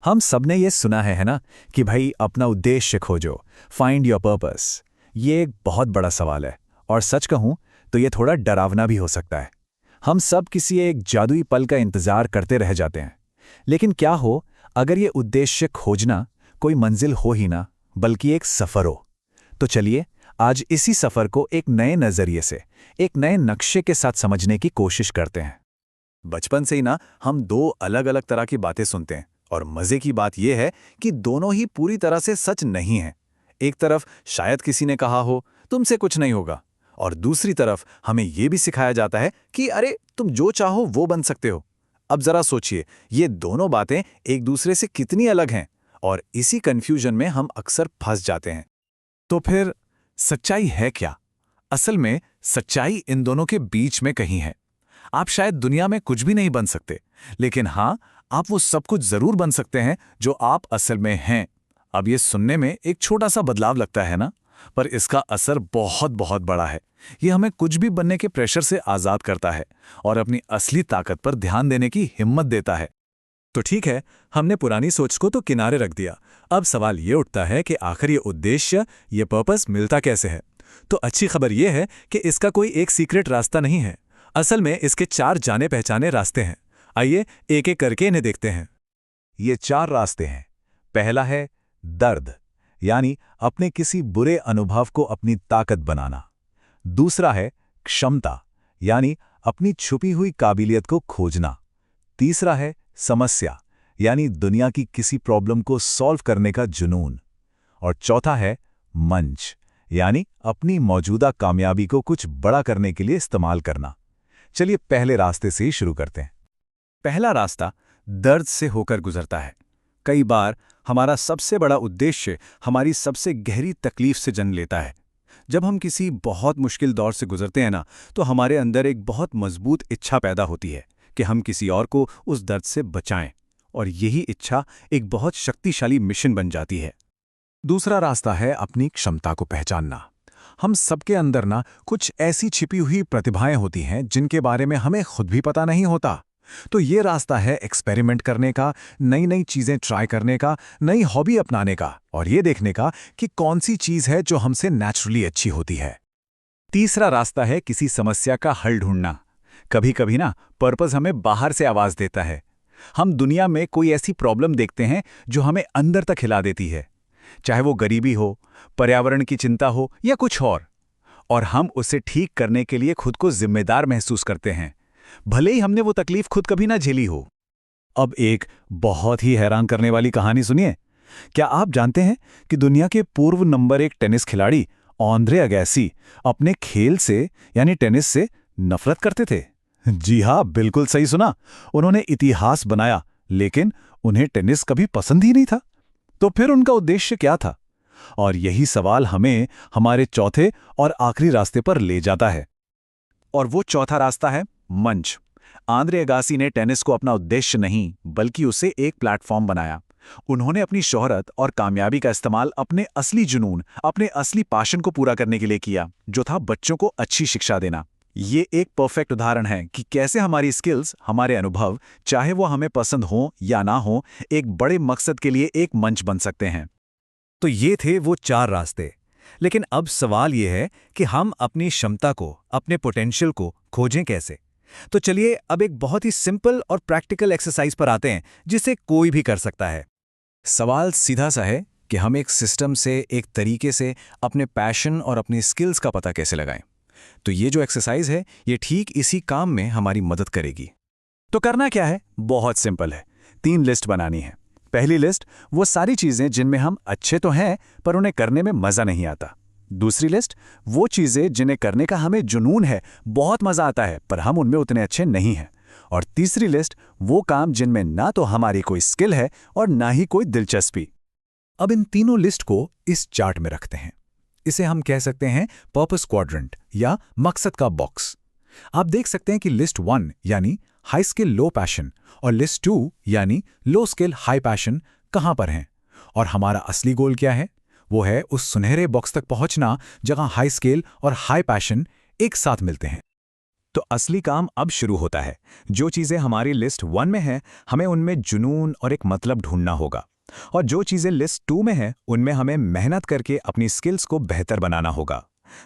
हम सबने ये सुना है ना, कि भाई अपना उद्देश्य खोजो, फाइंड योर पर्पस। ये एक बहुत बड़ा सवाल है, और सच कहूं तो ये थोड़ा डरावना भी हो सकता है। हम सब किसी एक जादुई पल का इंतजार करते रह जाते हैं। लेकिन क्या हो अगर ये उद्देश्य खोजना कोई मंजिल हो ही ना, बल्कि एक सफ़र हो। तो चलिए आज इसी सफ़र को एक नए नज़रिए से, एक नए नक्शे के साथ समझने की कोशिश करते हैं। बचपन से ही ना हम दो अलग अलग तरह की बातें सुनते हैं, और मजे की बात यह है कि दोनों ही पूरी तरह से सच नहीं हैं। एक तरफ शायद किसी ने कहा हो तुमसे कुछ नहीं होगा, और दूसरी तरफ हमें यह भी सिखाया जाता है कि अरे तुम जो चाहो वो बन सकते हो। अब जरा सोचिए, ये दोनों बातें एक दूसरे से कितनी अलग हैं, और इसी कंफ्यूजन में हम अक्सर फंस जाते हैं। तो फिर सच्चाई है क्या? असल में सच्चाई इन दोनों के बीच में कहीं है। आप शायद दुनिया में कुछ भी नहीं बन सकते, लेकिन हाँ, आप वो सब कुछ जरूर बन सकते हैं जो आप असल में हैं। अब ये सुनने में एक छोटा सा बदलाव लगता है ना, पर इसका असर बहुत बहुत बड़ा है। ये हमें कुछ भी बनने के प्रेशर से आज़ाद करता है और अपनी असली ताकत पर ध्यान देने की हिम्मत देता है। तो ठीक है, हमने पुरानी सोच को तो किनारे रख दिया। अब सवाल ये उठता है कि आखिर ये उद्देश्य, ये पर्पस मिलता कैसे है? तो अच्छी खबर ये है कि इसका कोई एक सीक्रेट रास्ता नहीं है। असल में इसके 4 जाने पहचाने रास्ते हैं। आइए एक एक करके इन्हें देखते हैं। ये 4 रास्ते हैं। पहला है दर्द, यानी अपने किसी बुरे अनुभव को अपनी ताकत बनाना। दूसरा है क्षमता, यानी अपनी छुपी हुई काबिलियत को खोजना। तीसरा है समस्या, यानी दुनिया की किसी प्रॉब्लम को सॉल्व करने का जुनून। और चौथा है मंच, यानी अपनी मौजूदा कामयाबी को कुछ बड़ा करने के लिए इस्तेमाल करना। चलिए पहले रास्ते से ही शुरू करते हैं। पहला रास्ता दर्द से होकर गुजरता है। कई बार हमारा सबसे बड़ा उद्देश्य हमारी सबसे गहरी तकलीफ से जन्म लेता है। जब हम किसी बहुत मुश्किल दौर से गुजरते हैं ना, तो हमारे अंदर एक बहुत मजबूत इच्छा पैदा होती है कि हम किसी और को उस दर्द से बचाएं, और यही इच्छा एक बहुत शक्तिशाली मिशन बन जाती है। दूसरा रास्ता है अपनी क्षमता को पहचानना। हम सबके अंदर ना कुछ ऐसी छिपी हुई प्रतिभाएं होती हैं जिनके बारे में हमें खुद भी पता नहीं होता। तो ये रास्ता है एक्सपेरिमेंट करने का, नई नई चीजें ट्राई करने का, नई हॉबी अपनाने का, और ये देखने का कि कौन सी चीज है जो हमसे नेचुरली अच्छी होती है। तीसरा रास्ता है किसी समस्या का हल ढूंढना। कभी कभी ना पर्पस हमें बाहर से आवाज देता है। हम दुनिया में कोई ऐसी प्रॉब्लम देखते हैं जो हमें अंदर तक हिला देती है, चाहे वो गरीबी हो, पर्यावरण की चिंता हो या कुछ और हम उसे ठीक करने के लिए खुद को जिम्मेदार महसूस करते हैं, भले ही हमने वो तकलीफ खुद कभी ना झेली हो। अब एक बहुत ही हैरान करने वाली कहानी सुनिए। क्या आप जानते हैं कि दुनिया के पूर्व नंबर 1 टेनिस खिलाड़ी आंद्रे अगैसी अपने खेल से यानी टेनिस से नफरत करते थे? जी हाँ, बिल्कुल सही सुना। उन्होंने इतिहास बनाया, लेकिन उन्हें टेनिस कभी पसंद ही नहीं था। तो फिर उनका उद्देश्य क्या था? और यही सवाल हमें हमारे चौथे और आखिरी रास्ते पर ले जाता है। और वो चौथा रास्ता है मंच। आंद्रे अगासी ने टेनिस को अपना उद्देश्य नहीं, बल्कि उसे एक प्लेटफॉर्म बनाया। उन्होंने अपनी शोहरत और कामयाबी का इस्तेमाल अपने असली जुनून, अपने असली पैशन को पूरा करने के लिए किया, जो था बच्चों को अच्छी शिक्षा देना। ये एक परफेक्ट उदाहरण है कि कैसे हमारी स्किल्स, हमारे अनुभव, चाहे वो हमें पसंद हो या ना हो, एक बड़े मकसद के लिए एक मंच बन सकते हैं। तो ये थे वो 4 रास्ते। लेकिन अब सवाल ये है कि हम अपनी क्षमता को, अपने पोटेंशियल को खोजें कैसे? तो चलिए अब एक बहुत ही सिंपल और प्रैक्टिकल एक्सरसाइज पर आते हैं, जिसे कोई भी कर सकता है। सवाल सीधा सा है कि हम एक सिस्टम से, एक तरीके से अपने पैशन और अपनी स्किल्स का पता कैसे लगाएं। तो ये जो एक्सरसाइज है, ये ठीक इसी काम में हमारी मदद करेगी। तो करना क्या है? बहुत सिंपल है। 3 लिस्ट बनानी है। पहली लिस्ट वो सारी चीजें जिनमें हम अच्छे तो हैं, पर उन्हें करने में मजा नहीं आता। दूसरी लिस्ट वो चीजें जिन्हें करने का हमें जुनून है, बहुत मजा आता है, पर हम उनमें उतने अच्छे नहीं हैं। और तीसरी लिस्ट वो काम जिनमें ना तो हमारी कोई स्किल है और ना ही कोई दिलचस्पी। अब इन तीनों लिस्ट को इस चार्ट में रखते हैं। इसे हम कह सकते हैं पर्पस क्वाड्रेंट या मकसद का बॉक्स। आप देख सकते हैं कि लिस्ट 1 यानी हाई स्किल लो पैशन और लिस्ट 2 यानी लो स्किल हाई पैशन कहां पर हैं, और हमारा असली गोल क्या है? वो है उस सुनहरे बॉक्स तक पहुंचना जहां हाई स्किल और हाई पैशन एक साथ मिलते हैं। तो असली काम अब शुरू होता है। जो चीज़ें हमारी लिस्ट 1 में हैं, हमें उनमें जुनून और एक मतलब ढूंढना होगा। और जो चीज़ें लिस्ट 2 में हैं, उनमें हमें मेहनत करके अपनी स्किल्स को बेहतर बनाना होगा।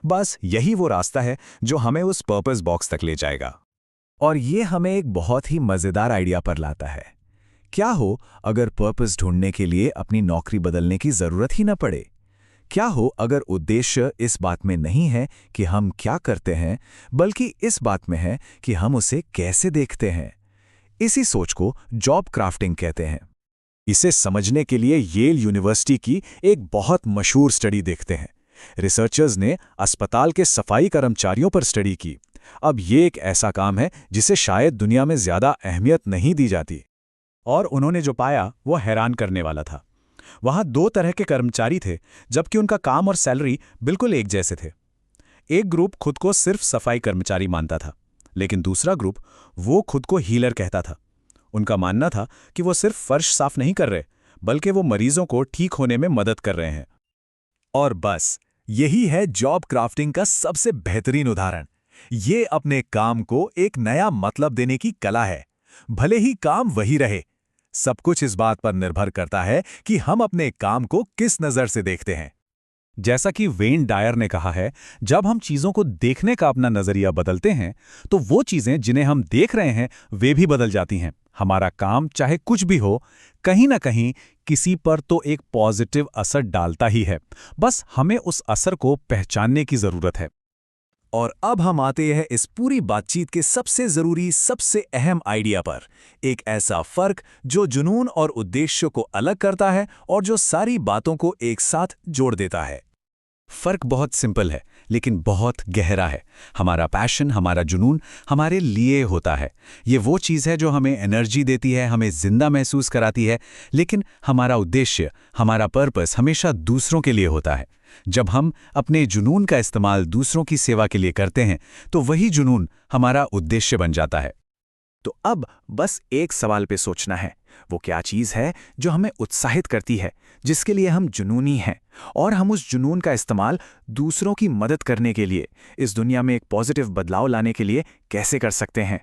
बस यही वो रास्ता है जो हमें उस पर्पस बॉक्स तक ले जाएगा। और ये हमें एक बहुत ही मज़ेदार आइडिया पर लाता है। क्या हो अगर पर्पस ढूंढने के लिए अपनी नौकरी बदलने की ज़रूरत ही न पड़े? क्या हो अगर उद्देश्य इस बात में नहीं है कि हम क्या करते हैं, बल्कि इस बात में है कि हम उसे कैसे देखते हैं? इसी सोच को जॉब क्राफ्टिंग कहते हैं। इसे समझने के लिए येल यूनिवर्सिटी की एक बहुत मशहूर स्टडी देखते हैं। रिसर्चर्स ने अस्पताल के सफाई कर्मचारियों पर स्टडी की। अब ये एक ऐसा काम है जिसे शायद दुनिया में ज़्यादा अहमियत नहीं दी जाती। और उन्होंने जो पाया वो हैरान करने वाला था। वहाँ 2 तरह के कर्मचारी थे, जबकि उनका काम और सैलरी बिल्कुल एक जैसे थे। एक ग्रुप खुद को सिर्फ सफाई कर्मचारी मानता था, लेकिन दूसरा ग्रुप वो खुद को हीलर कहता था। उनका मानना था कि वो सिर्फ फर्श साफ नहीं कर रहे, बल्कि वो मरीजों को ठीक होने में मदद कर रहे हैं। और बस यही है जॉब क्राफ्टिंग का सबसे बेहतरीन उदाहरण। ये अपने काम को एक नया मतलब देने की कला है। भले ही काम वही रहे, सब कुछ इस बात पर निर्भर करता है कि हम अपने काम को किस नज़र से देखते हैं। जैसा कि वेन डायर ने कहा है, जब हम चीज़ों को देखने का अपना नज़रिया बदलते हैं, तो वो चीज़ें जिन्हें हम देख रहे हैं वे भी बदल जाती हैं। हमारा काम चाहे कुछ भी हो, कहीं ना कहीं किसी पर तो एक पॉजिटिव असर डालता ही है। बस हमें उस असर को पहचानने की ज़रूरत है। और अब हम आते हैं इस पूरी बातचीत के सबसे ज़रूरी, सबसे अहम आइडिया पर। एक ऐसा फ़र्क जो जुनून और उद्देश्य को अलग करता है और जो सारी बातों को एक साथ जोड़ देता है। फ़र्क बहुत सिंपल है, लेकिन बहुत गहरा है। हमारा पैशन, हमारा जुनून हमारे लिए होता है। ये वो चीज़ है जो हमें एनर्जी देती है, हमें जिंदा महसूस कराती है। लेकिन हमारा उद्देश्य, हमारा पर्पस हमेशा दूसरों के लिए होता है। जब हम अपने जुनून का इस्तेमाल दूसरों की सेवा के लिए करते हैं, तो वही जुनून हमारा उद्देश्य बन जाता है। तो अब बस एक सवाल पे सोचना है, वो क्या चीज़ है जो हमें उत्साहित करती है, जिसके लिए हम जुनूनी हैं, और हम उस जुनून का इस्तेमाल दूसरों की मदद करने के लिए, इस दुनिया में एक पॉजिटिव बदलाव लाने के लिए कैसे कर सकते हैं।